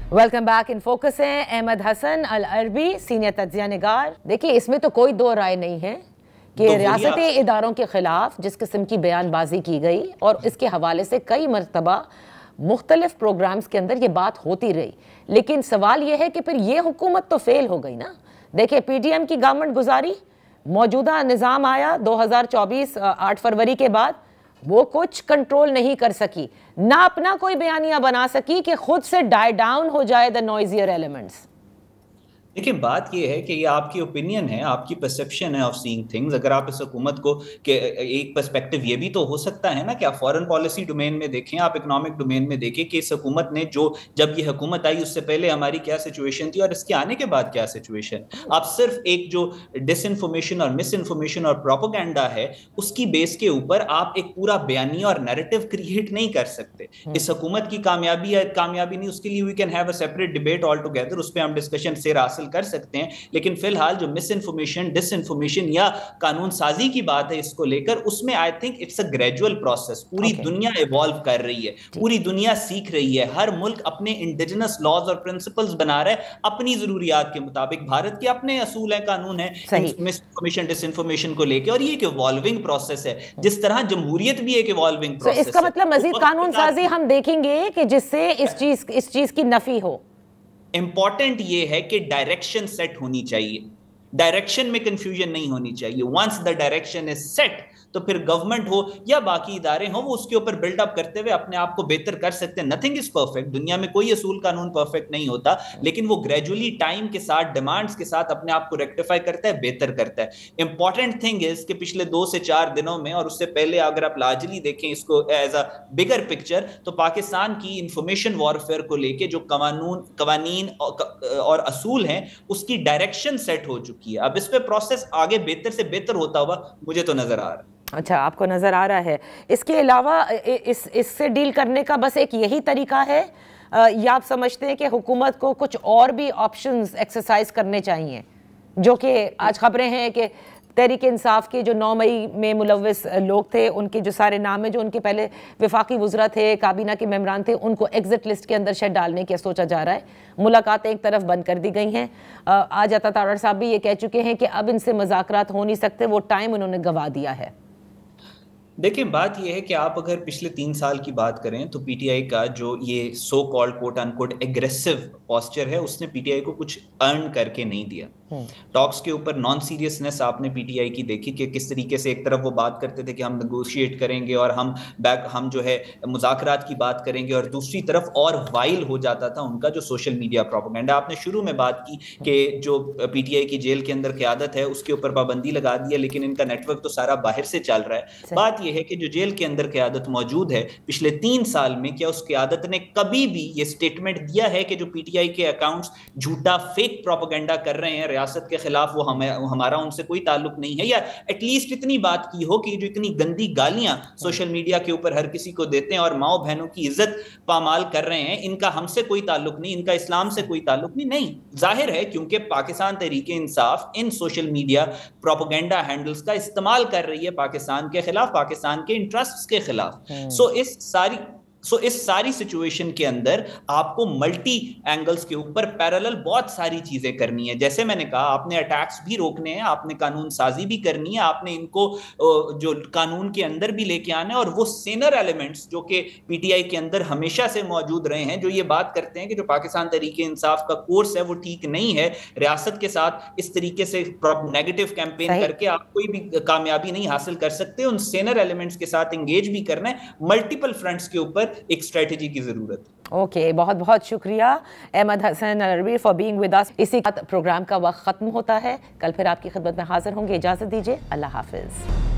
Welcome back. In focus है अहमद हसन अल अरबी, senior तज्जिया निगार। देखिए, इसमें तो कोई दो राय नहीं है कि रियासती इदारों के खिलाफ जिस किस्म की बयानबाजी की गई और इसके हवाले से कई मरतबा मुख्तलिफ प्रोग्राम्स के अंदर ये बात होती रही, लेकिन सवाल ये है कि फिर ये हुकूमत तो फेल हो गई ना। देखिए, PTM की गवर्नमेंट गुजारी, मौजूदा निज़ाम आया 2024 8 फरवरी के बाद, वो कुछ कंट्रोल नहीं कर सकी, ना अपना कोई बयानिया बना सकी कि खुद से डाई डाउन हो जाए द नॉइजियर एलिमेंट्स। देखिए, बात यह है कि ये आपकी ओपिनियन है, आपकी परसेप्शन है ऑफ सीइंग थिंग्स। अगर आप इस हुकूमत को के एक पर्सपेक्टिव ये भी तो हो सकता है ना कि आप फॉरेन पॉलिसी डोमेन में देखें, आप इकोनॉमिक डोमेन में देखें कि इस हुकूमत ने जब ये हुकूमत आई उससे पहले हमारी क्या सिचुएशन थी और इसके आने के बाद क्या सिचुएशन। आप सिर्फ एक जो डिसइंफॉर्मेशन और मिस इन्फॉर्मेशन और प्रोपेगेंडा है उसकी बेस के ऊपर आप एक पूरा बयानिया और नैरेटिव क्रिएट नहीं कर सकते। इस हुकूमत की कामयाबी है कामयाबी नहीं, उसके लिए we can have a separate debate all together, उस पर हम डिस्कशन से हासिल कर सकते हैं। लेकिन फिलहाल जो मिस इन्फॉर्मेशन, डिसइंफॉर्मेशन या कानून साजी की बात है इसको लेकर, उसमें I think it's a gradual process. पूरी दुनिया इवॉल्व कर रही है, पूरी दुनिया सीख रही है, हर मुल्क अपने इंडिजिनस लॉज और प्रिंसिपल्स बना रहा है अपनी जरूरियात के मुताबिक। भारत के अपने असूल हैं, कानून है मिस इन्फॉर्मेशन, डिसइंफॉर्मेशन को लेकर, और ये एक इवॉल्विंग प्रोसेस है, जिस तरह जमहूरियत भी एक इवॉल्विंग प्रोसेस है। इसका मतलब मजीद कानून साजी हम देखेंगे कि जिससे इस चीज की नफी हो। इंपॉर्टेंट ये है कि डायरेक्शन सेट होनी चाहिए, डायरेक्शन में कंफ्यूजन नहीं होनी चाहिए। Once the direction is set तो फिर गवर्नमेंट हो या बाकी इदारे हो, वो उसके ऊपर बिल्डअप करते हुए अपने आप को बेहतर कर सकते हैं। नथिंग इज परफेक्ट, दुनिया में कोई असूल कानून परफेक्ट नहीं होता, लेकिन वो ग्रेजुअली टाइम के साथ, डिमांड्स के साथ अपने आप को रेक्टिफाई करता है, बेहतर करता है। इंपॉर्टेंट थिंग इज कि पिछले 2 से 4 दिनों में और उससे पहले अगर आप लार्जली देखें इसको एज अ बिगर पिक्चर, तो पाकिस्तान की इंफॉर्मेशन वॉरफेयर को लेके जो कवानीन और असूल हैं उसकी डायरेक्शन सेट हो चुकी है। अब इस पे प्रोसेस आगे बेहतर से बेहतर होता हुआ मुझे तो नजर आ रहा है। अच्छा, आपको नज़र आ रहा है। इसके अलावा इससे डील करने का बस एक यही तरीका है, या आप समझते हैं कि हुकूमत को कुछ और भी ऑप्शंस एक्सरसाइज करने चाहिए? जो कि आज खबरें हैं कि तहरीक इंसाफ के जो 9 मई में मुलव्वस लोग थे, उनके जो सारे नाम हैं, जो उनके पहले वफाकी वज़रा थे, काबीना के मेम्बरान थे, उनको एग्जिट लिस्ट के अंदर शायद डालने की सोचा जा रहा है। मुलाकातें एक तरफ बंद कर दी गई हैं। आज अता तारड़ साहब भी ये कह चुके हैं कि अब इनसे मुज़ाकरात हो नहीं सकते, वो टाइम उन्होंने गंवा दिया है। देखिए, बात यह है कि आप अगर पिछले 3 साल की बात करें तो पीटीआई का जो ये so called quote unquote aggressive posture है, उसने पीटीआई को कुछ अर्न करके नहीं दिया। टॉक्स के ऊपर नॉन सीरियसनेस आपने पीटीआई की देखी कि किस तरीके से एक तरफ वो बात करते थे कि हम नेगोशिएट करेंगे और हम जो है मुज़ाकरात की बात करेंगे, और दूसरी तरफ और वाइल हो जाता था उनका जो सोशल मीडिया प्रोपेगेंडा। आपने शुरू में बात की कि जो पीटीआई की जेल के अंदर क़यादत है उसके ऊपर पाबंदी लगा दी है, लेकिन इनका नेटवर्क तो सारा बाहर से चल रहा है। बात यह है कि जो जेल के अंदर क़यादत मौजूद है पिछले 3 साल में, क्या उस क़यादत ने कभी भी ये स्टेटमेंट दिया है कि जो पीटीआई के अकाउंट्स झूठा फेक प्रोपेगेंडा कर रहे हैं रियासत के खिलाफ, वो हमारा उनसे कोई ताल्लुक नहीं है? या एटलीस्ट इतनी बात की हो कि जो इतनी गंदी गालियां सोशल मीडिया के ऊपर हर किसी को देते हैं और माओ बहनों की इज्जत पामाल कर रहे हैं, इनका हमसे कोई ताल्लुक नहीं, इनका इस्लाम से कोई ताल्लुक नहीं। जाहिर है क्योंकि पाकिस्तान तहरीक इंसाफ इन सोशल मीडिया प्रोपेगेंडा हैंडल्स का इस्तेमाल कर रही है पाकिस्तान के खिलाफ, पाकिस्तान के इंटरेस्ट्स के खिलाफ। सो इस सारी सिचुएशन के अंदर आपको मल्टी एंगल्स के ऊपर पैरेलल बहुत सारी चीजें करनी है। जैसे मैंने कहा, आपने अटैक्स भी रोकने हैं, आपने कानून साजी भी करनी है, आपने इनको जो कानून के अंदर भी लेके आना है, और वो सेनर एलिमेंट्स जो कि पीटीआई के अंदर हमेशा से मौजूद रहे हैं, जो ये बात करते हैं कि जो पाकिस्तान तहरीक इंसाफ का कोर्स है वो ठीक नहीं है, रियासत के साथ इस तरीके से नेगेटिव कैंपेन करके आप कोई भी कामयाबी नहीं हासिल कर सकते। उन सेनर एलिमेंट्स के साथ एंगेज भी करना है, मल्टीपल फ्रंट्स के ऊपर एक स्ट्रेटेजी की जरूरत है। ओके, बहुत बहुत शुक्रिया अहमद हसन अल अरबी फॉर बीइंग विद अस। इसी प्रोग्राम का वक्त खत्म होता है, कल फिर आपकी खिदमत में हाजिर होंगे। इजाजत दीजिए, अल्लाह हाफिज।